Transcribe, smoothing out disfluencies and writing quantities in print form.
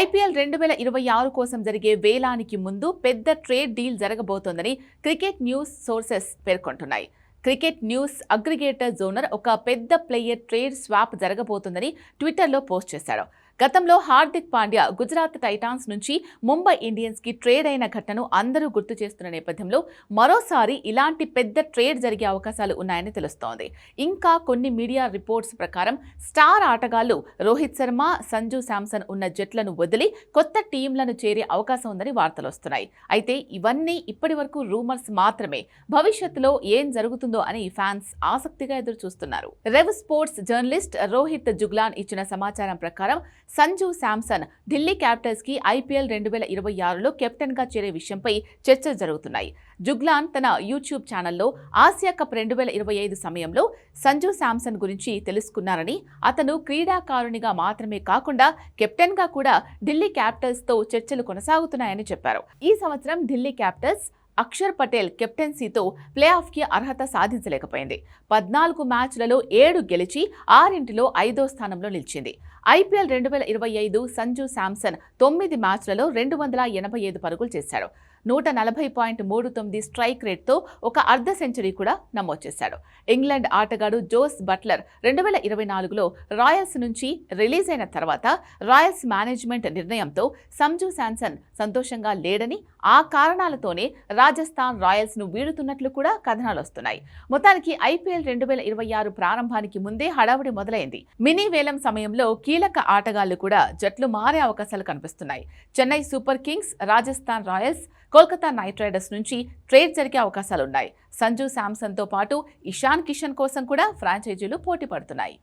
IPL 2026 కోసం జరిగే వేలానికి ముందు పెద్ద ట్రేడ్ డీల్ జరగబోతోందని క్రికెట్ న్యూస్ సోర్సెస్ పేర్కొంటున్నాయి. క్రికెట్ న్యూస్ అగ్రిగేటర్ జోనర్ ఒక పెద్ద ప్లేయర్ ట్రేడ్ స్వాప్ జరగబోతోందని ట్విట్టర్లో పోస్ట్ చేశాడు. గతంలో హార్దిక్ పాండ్యా గుజరాత్ టైటాన్స్ నుంచి ముంబై ఇండియన్స్ కి ట్రేడ్ అయిన ఘటనను అందరూ గుర్తు చేస్తున్న నేపథ్యంలో మరోసారి ఇలాంటి పెద్ద ట్రేడ్ జరిగే అవకాశాలు ఉన్నాయని తెలుస్తోంది. ఇంకా కొన్ని మీడియా రిపోర్ట్స్ ప్రకారం స్టార్ ఆటగాళ్లు రోహిత్ శర్మ, సంజు శాంసన్ ఉన్న జట్లను వదిలి కొత్త టీంలను చేరే అవకాశం ఉందని వార్తలు వస్తున్నాయి. అయితే ఇవన్నీ ఇప్పటి వరకు రూమర్స్ మాత్రమే. భవిష్యత్తులో ఏం జరుగుతుందో అని ఫ్యాన్స్ ఆసక్తిగా ఎదురు చూస్తున్నారు. రెవ్ స్పోర్ట్స్ జర్నలిస్ట్ రోహిత్ జుగ్లాన్ ఇచ్చిన సమాచారం ప్రకారం సంజు శాంసన్ ఢిల్లీ క్యాపిటల్స్ కి ఐపీఎల్ 2026లో కెప్టెన్ గా చేరే విషయంపై చర్చలు జరుగుతున్నాయి. జుగ్లాన్ తన యూట్యూబ్ ఛానల్లో ఆసియా కప్ 2025 సమయంలో సంజు శాంసన్ గురించి తెలుసుకున్నారని, అతను క్రీడాకారునిగా మాత్రమే కాకుండా కెప్టెన్ గా కూడా ఢిల్లీ క్యాపిటల్స్ తో చర్చలు కొనసాగుతున్నాయని చెప్పారు. ఈ సంవత్సరం ఢిల్లీ క్యాపిటల్స్ అక్షర్ పటేల్ కెప్టెన్సీతో ప్లే ఆఫ్కి అర్హత సాధించలేకపోయింది. 14 మ్యాచ్లలో 7 గెలిచి 6లో 5వ స్థానంలో నిలిచింది. ఐపీఎల్ 2025 సంజు శాంసన్ 9 మ్యాచ్లలో 285 పరుగులు చేశాడు. 140.39 స్ట్రైక్ రేట్తో ఒక అర్ధ సెంచరీ కూడా నమోదు చేశాడు. ఇంగ్లాండ్ ఆటగాడు జోస్ బట్లర్ 2024లో రాయల్స్ నుంచి రిలీజ్ అయిన తర్వాత రాయల్స్ మేనేజ్మెంట్ నిర్ణయంతో సంజు శాంసన్ సంతోషంగా లేడని, ఆ కారణాలతోనే రాజస్థాన్ రాయల్స్ ను వీడుతున్నట్లు కూడా కథనాలు వస్తున్నాయి. మొత్తానికి ఐపీఎల్ 2026 ప్రారంభానికి ముందే హడావుడి మొదలైంది. మినీ వేలం సమయంలో కీలక ఆటగాళ్లు కూడా జట్లు మారే అవకాశాలు కనిపిస్తున్నాయి. Chennai super Kings, Rajasthan Royals, Kolkata night riders నుంచి ట్రేడ్ జరిగే అవకాశాలున్నాయి. సంజు శాంసన్తో పాటు ఇషాన్ కిషన్ కోసం కూడా ఫ్రాంచైజీలు పోటీ పడుతున్నాయి.